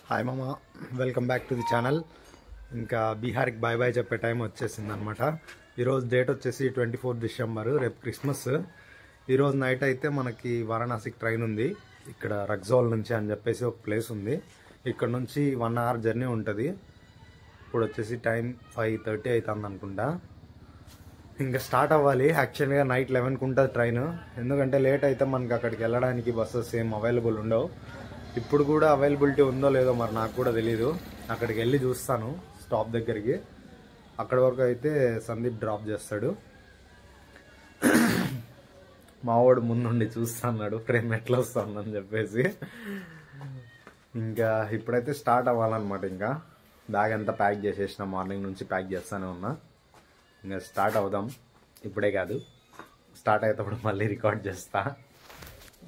Hi మామ, welcome back to the channel. ఇంకా బీహార్కి bye bye చెప్పే టైం వచ్చేసింది అనమాట. ఈరోజు డేట్ వచ్చేసి 24 డిసెంబర్, రేపు క్రిస్మస్. ఈరోజు నైట్ అయితే మనకి వారణాసికి ట్రైన్ ఉంది. ఇక్కడ రక్జౌల్ నుంచి అని చెప్పేసి ఒక ప్లేస్ ఉంది. ఇక్కడ నుంచి 1 అవర్ జర్నీ ఉంటుంది. ఇప్పుడు వచ్చేసి టైం 5:30 అవుతుంది అనుకుంటా. ఇంకా స్టార్ట్ అవ్వాలి. యాక్చువల్గా నైట్ 11కి ఉంటుంది ట్రైన్. ఎందుకంటే లేట్ అయితే మనకి అక్కడికి వెళ్ళడానికి బస్సెస్ ఏం అవైలబుల్ ఉండవు. ఇప్పుడు కూడా అవైలబిలిటీ ఉందో లేదో మరి నాకు కూడా తెలీదు. అక్కడికి వెళ్ళి చూస్తాను స్టాప్ దగ్గరికి. అక్కడి వరకు అయితే సందీప్ డ్రాప్ చేస్తాడు. మావాడు ముందుండి చూస్తున్నాడు ఫ్రేమ్ ఎట్లా వస్తుందని చెప్పేసి. ఇంకా ఇప్పుడైతే స్టార్ట్ అవ్వాలన్నమాట. ఇంకా బ్యాగ్ అంతా ప్యాక్ చేసేసిన, మార్నింగ్ నుంచి ప్యాక్ చేస్తూనే ఉన్నా. ఇంకా స్టార్ట్ అవుదాం. ఇప్పుడే కాదు, స్టార్ట్ అయ్యేటప్పుడు మళ్ళీ రికార్డ్ చేస్తా.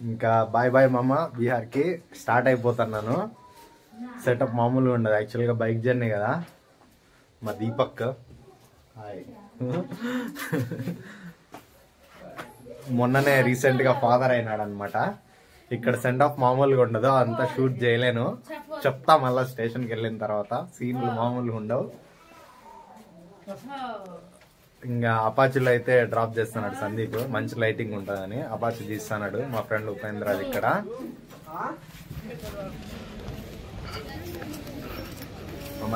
ఇంకా బాయ్ బాయ్ మామ. బీహార్కి స్టార్ట్ అయిపోతున్నాను. సెటప్ మామూలుగా ఉండదు. యాక్చువల్గా బైక్ జర్నీ కదా. మా దీపక్ హాయ్. మొన్ననే రీసెంట్గా ఫాదర్ అయినాడు అనమాట. ఇక్కడ సెండ్ ఆఫ్ మామూలుగా ఉండదు, అంతా షూట్ చేయలేను. చెప్తా మళ్ళీ స్టేషన్కి వెళ్ళిన తర్వాత. సీన్లు మామూలుగా ఉండవు. ఇంకా అపాచీలో అయితే డ్రాప్ చేస్తున్నాడు సందీప్. మంచి లైటింగ్ ఉంటుందని అపాచీ తీస్తున్నాడు మా ఫ్రెండ్ ఉపేంద్రాజ్. ఇక్కడ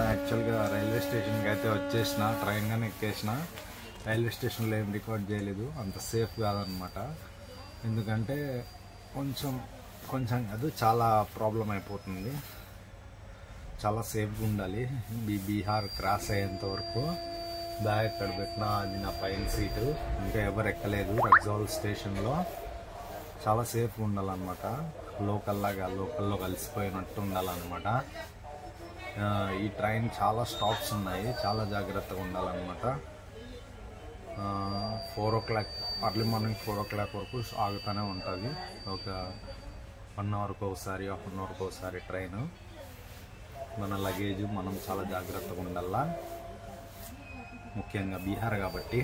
యాక్చువల్గా రైల్వే స్టేషన్కి అయితే వచ్చేసిన, ట్రైన్ గానే ఎక్కేసిన. రైల్వే స్టేషన్లో ఏం రికార్డ్ చేయలేదు, అంత సేఫ్ కాదనమాట. ఎందుకంటే కొంచెం అది చాలా ప్రాబ్లం అయిపోతుంది. చాలా సేఫ్గా ఉండాలి. బీహార్ క్రాస్ అయ్యేంత వరకు. బ్యాగ్ ఎక్కడ పెట్టినా అది నా పైన సీటు. ఇంకా ఎవరు ఎక్కలేదు రక్జౌల్ స్టేషన్లో. చాలా సేఫ్గా ఉండాలన్నమాట. లోకల్లో కలిసిపోయినట్టు ఉండాలన్నమాట. ఈ ట్రైన్ చాలా స్టాప్స్ ఉన్నాయి, చాలా జాగ్రత్తగా ఉండాలన్నమాట. 4 o'clock అర్లీ మార్నింగ్ 4 o'clock వరకు ఆగుతూనే ఉంటుంది. ఒక 1 అవర్కి ఒకసారి, 1/2 అవర్కి ఒకసారి ట్రైన్. మన లగేజ్ మనం చాలా జాగ్రత్తగా ఉండాలా, ముఖ్యంగా బీహార్ కాబట్టి.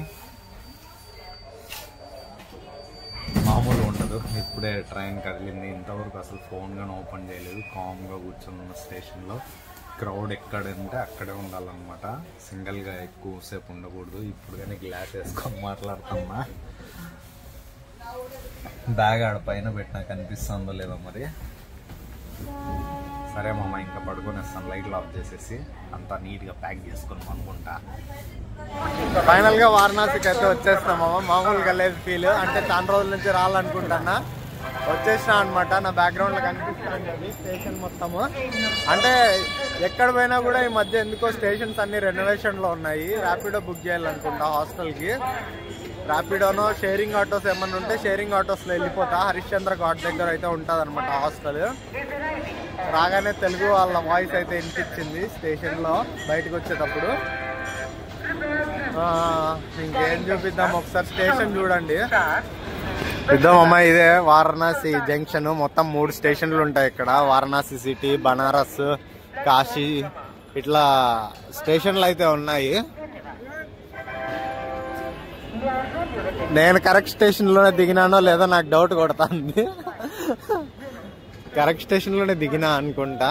మామూలు ఉండదు. ఇప్పుడే ట్రైన్ కదిలింది. ఇంతవరకు అసలు ఫోన్ కానీ ఓపెన్ చేయలేదు. కామ్గా కూర్చొని స్టేషన్లో. క్రౌడ్ ఎక్కడంటే అక్కడే ఉండాలన్నమాట. సింగిల్గా ఎక్కువసేపు ఉండకూడదు. ఇప్పుడు కానీ గ్లాస్ వేసుకొని మాట్లాడుతున్నా. బ్యాగ్ ఆడ పైన పెట్టినా కనిపిస్తుందో లేదో మరి. సరే మామ, ఇంకా పడుకొనేస్తాను. లైట్లు ఆఫ్ చేసేసి అంతా నీట్గా ప్యాక్ చేసుకొని అనుకుంటా. ఫైనల్గా వారణాసికి అయితే వచ్చేస్తున్నాం మామ. మామూలుగా లేదు ఫీల్. అంటే చాలా రోజుల నుంచి రావాలనుకుంటున్నా. వచ్చేసినా అనమాట. నా బ్యాక్గ్రౌండ్లో కనిపిస్తుంది స్టేషన్ మొత్తము. అంటే ఎక్కడ పోయినా కూడా ఈ మధ్య ఎందుకో స్టేషన్స్ అన్ని రెనోవేషన్లో ఉన్నాయి. ర్యాపిడో బుక్ చేయాలనుకుంటా హాస్టల్కి. ర్యాపిడోనో షేరింగ్ ఆటోస్ ఏమన్నా ఉంటే షేరింగ్ ఆటోస్లో వెళ్ళిపోతా. హరిశ్చంద్ర ఘాట్ దగ్గర అయితే ఉంటుంది అనమాట హాస్టల్. రాగానే తెలుగు వాళ్ళ వాయిస్ అయితే వినిపించింది స్టేషన్లో బయటకు వచ్చేటప్పుడు. ఇంకేం చూపిద్దాం, ఒకసారి స్టేషన్ చూడండి. ఇద్దామమ్మా, ఇదే వారణాసి జంక్షన్. మొత్తం 3 స్టేషన్లు ఉంటాయి ఇక్కడ. వారణాసి సిటీ, బనారస్, కాశీ, ఇట్లా స్టేషన్లు అయితే ఉన్నాయి. నేను కరెక్ట్ స్టేషన్లోనే దిగినానో లేదో నాకు డౌట్ కొడుతుంది. కరెక్ట్ స్టేషన్లోనే దిగినా అనుకుంటా.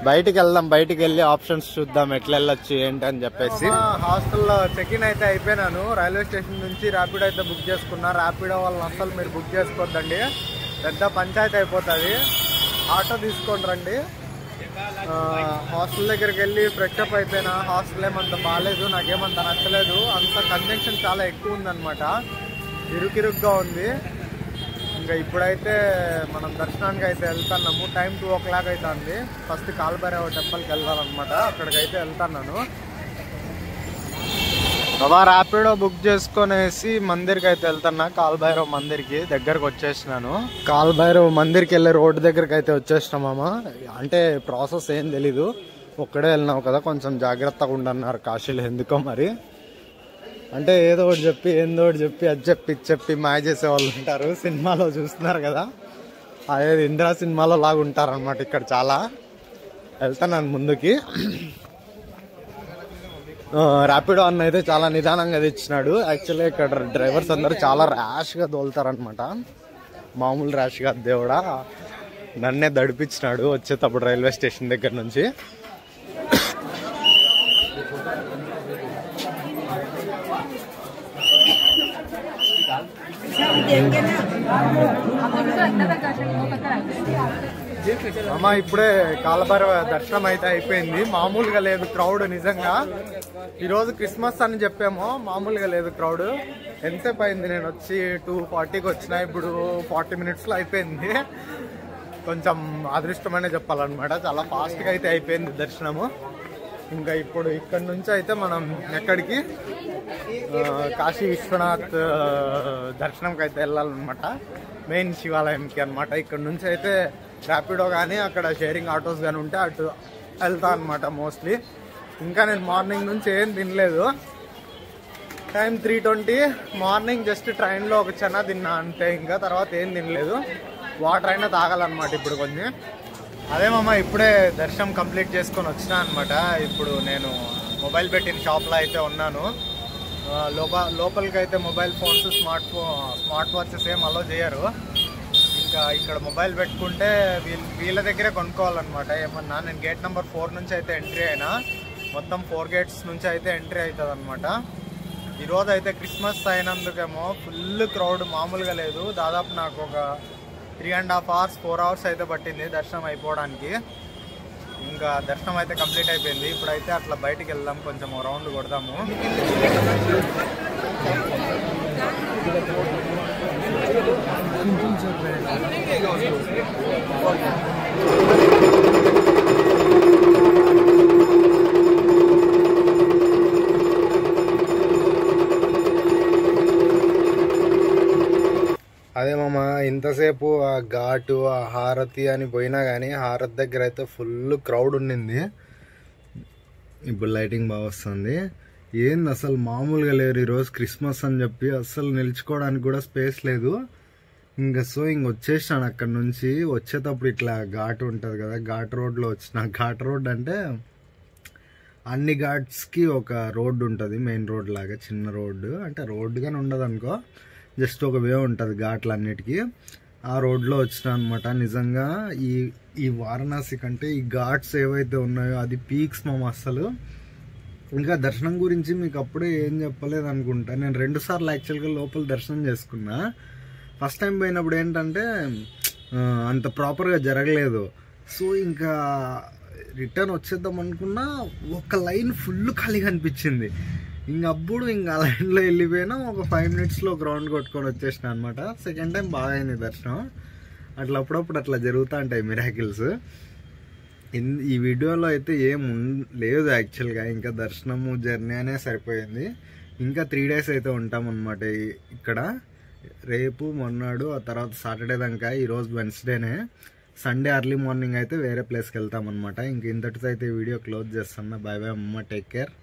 బయటికి వెళ్దాం, బయటికి వెళ్ళి ఆప్షన్స్ చూద్దాం ఎట్లా వెళ్ళొచ్చు ఏంటి అని చెప్పేసి. హాస్టల్లో చెక్ ఇన్ అయితే అయిపోయినాను. రైల్వే స్టేషన్ నుంచి ర్యాపిడో అయితే బుక్ చేసుకున్నా. ర్యాపిడో వాళ్ళని అసలు మీరు బుక్ చేసుకోవద్దండి, పెద్ద పంచాయతీ అయిపోతుంది. ఆటో తీసుకొని రండి. హాస్టల్ దగ్గరికి వెళ్ళి ఫ్రెష్ అప్ అయిపోయినా. హాస్టల్ ఏమంత బాగాలేదు, నాకేమంత నచ్చలేదు. అంత కన్జంక్షన్ చాలా ఎక్కువ ఉందన్నమాట. ఇరుకిరుగ్గా ఉంది. ఇంకా ఇప్పుడైతే మనం దర్శనానికి అయితే వెళ్తున్నాము. టైం 2 o'clock అవుతుంది. ఫస్ట్ కాల్భైరవ టెంపుల్కి వెళ్ళాలన్నమాట. అక్కడికైతే వెళ్తున్నాను. బాబా ర్యాపిడో బుక్ చేసుకునేసి మందిర్కి అయితే వెళ్తున్నా. కాల్భైరవ మందిర్కి దగ్గరకు వచ్చేసినాను. కాల్భైరవ మందిర్కి వెళ్ళే రోడ్డు దగ్గరికి అయితే వచ్చేసినామా. అంటే ప్రాసెస్ ఏం తెలీదు, ఒక్కడే వెళ్ళినావు కదా, కొంచెం జాగ్రత్తగా ఉండన్నారు కాశీలో. ఎందుకో మరి. అంటే ఏదో ఒకటి చెప్పి ఏందో ఒకటి చెప్పి అది చెప్పి ఇది చెప్పి మాయ చేసే వాళ్ళు ఉంటారు. సినిమాలో చూస్తున్నారు కదా, అదే ఇంద్రా సినిమాలో లాగా ఉంటారు అనమాట. ఇక్కడ చాలా వెళ్తున్నాను ముందుకి. ర్యాపిడో అన్న అయితే చాలా నిదానంగా తెచ్చినాడు. యాక్చువల్గా ఇక్కడ డ్రైవర్స్ అందరూ చాలా ర్యాష్గా తోలుతారనమాట. మామూలు ర్యాష్ కాదు దేవుడా. నన్నే దడిపించినాడు వచ్చేటప్పుడు రైల్వే స్టేషన్ దగ్గర నుంచి. అమ్మ ఇప్పుడే కాలభైరవ దర్శనం అయితే అయిపోయింది. మామూలుగా లేదు క్రౌడ్. నిజంగా ఈరోజు క్రిస్మస్ అని చెప్పాము, మామూలుగా లేదు క్రౌడ్. ఎంతసేపు అయింది నేను వచ్చి 2:40కి వచ్చిన, ఇప్పుడు 40 minutesలో అయిపోయింది. కొంచెం అదృష్టమనే చెప్పాలన్నమాట. చాలా ఫాస్ట్గా అయితే అయిపోయింది దర్శనము. ఇంకా ఇప్పుడు ఇక్కడ నుంచి అయితే మనం ఎక్కడికి కాశీ విశ్వనాథ్ దర్శనంకి అయితే వెళ్ళాలన్నమాట, మెయిన్ శివాలయంకి అనమాట. ఇక్కడ నుంచి అయితే ర్యాపిడో కానీ అక్కడ షేరింగ్ ఆటోస్ కానీ ఉంటే అటు వెళ్తా అనమాట మోస్ట్లీ. ఇంకా నేను మార్నింగ్ నుంచి ఏం తినలేదు. టైం 3:20. మార్నింగ్ జస్ట్ ట్రైన్లో ఒక చెన్న తిన్నా అంతే, ఇంకా తర్వాత ఏం తినలేదు. వాటర్ అయినా తాగాలన్నమాట ఇప్పుడు కొంచెం. అదేమమ్మా ఇప్పుడే దర్శనం కంప్లీట్ చేసుకొని వచ్చినా అనమాట. ఇప్పుడు నేను మొబైల్ పెట్టిన షాప్లో అయితే ఉన్నాను. లోపలికి అయితే మొబైల్ ఫోన్స్, స్మార్ట్ వాచెస్ ఏం అలో చేయరు. ఇంకా ఇక్కడ మొబైల్ పెట్టుకుంటే వీళ్ళ దగ్గరే కొనుక్కోవాలన్నమాట ఏమన్నా. నేను గేట్ నెంబర్ 4 నుంచి అయితే ఎంట్రీ అయినా. మొత్తం 4 gates నుంచి అయితే ఎంట్రీ అవుతుంది అనమాట. ఈరోజు అయితే క్రిస్మస్ అయినందుకేమో ఫుల్ క్రౌడ్, మామూలుగా లేదు. దాదాపు నాకు ఒక 3.5 hours 4 hours అయితే పట్టింది దర్శనం అయిపోవడానికి. ఇంకా దర్శనం అయితే కంప్లీట్ అయిపోయింది. ఇప్పుడైతే అట్లా బయటికి వెళ్దాం, కొంచెం రౌండ్ కొడదాము. అదే మామ ఇంతసేపు ఆ ఘాటు ఆ హారతి అని పోయినా కానీ హారతి దగ్గర అయితే ఫుల్ క్రౌడ్ ఉండింది. ఇప్పుడు లైటింగ్ బాగా వస్తుంది. ఏంది అసలు మామూలుగా లేరు. ఈరోజు క్రిస్మస్ అని చెప్పి అసలు నిల్చుకోవడానికి కూడా స్పేస్ లేదు. ఇంకా వచ్చేసాను అక్కడ నుంచి. వచ్చేటప్పుడు ఇట్లా ఘాట్ ఉంటుంది కదా, ఘాట్ రోడ్లో వచ్చిన. ఘాట్ రోడ్ అంటే అన్ని ఘాట్స్కి ఒక రోడ్డు ఉంటుంది, మెయిన్ రోడ్ లాగా. చిన్న రోడ్డు అంటే రోడ్డుగానే ఉండదు అనుకో, జస్ట్ ఒక వే ఉంటుంది ఘాట్లన్నిటికీ. ఆ రోడ్లో వచ్చిన అనమాట. నిజంగా ఈ వారణాసి కంటే ఈ ఘాట్స్ ఏవైతే ఉన్నాయో అది పీక్స్ మామ అసలు. ఇంకా దర్శనం గురించి మీకు అప్పుడే ఏం చెప్పలేదు అనుకుంటా. నేను 2 సార్లు యాక్చువల్గా లోపల దర్శనం చేసుకున్నా. ఫస్ట్ టైం పోయినప్పుడు ఏంటంటే అంత ప్రాపర్గా జరగలేదు. సో ఇంకా రిటర్న్ వచ్చేద్దాం అనుకున్నా, ఒక లైన్ ఫుల్ ఖాళీగా అనిపించింది. అప్పుడు ఆ లైన్లో వెళ్ళిపోయినా. ఒక 5 minutesలో ఒక రౌండ్ కొట్టుకొని వచ్చేసిన అనమాట. సెకండ్ టైం బాగా అయింది దర్శనం. అట్లా అప్పుడప్పుడు అట్లా జరుగుతూ ఉంటాయి మిరాకిల్స్. ఈ వీడియోలో అయితే ఏం లేదు యాక్చువల్గా. ఇంకా దర్శనము జర్నీ అనే సరిపోయింది. ఇంకా 3 days అయితే ఉంటామన్నమాట ఇక్కడ. రేపు మొన్నాడు, ఆ తర్వాత సాటర్డే దాకా. ఈరోజు వెన్స్డేనే. సండే ఎర్లీ మార్నింగ్ అయితే వేరే ప్లేస్కి వెళ్తామన్నమాట. ఇంక ఇంతటితో అయితే వీడియో క్లోజ్ చేస్తున్నా. బాయ్ బాయ్ అమ్మ, టేక్ కేర్.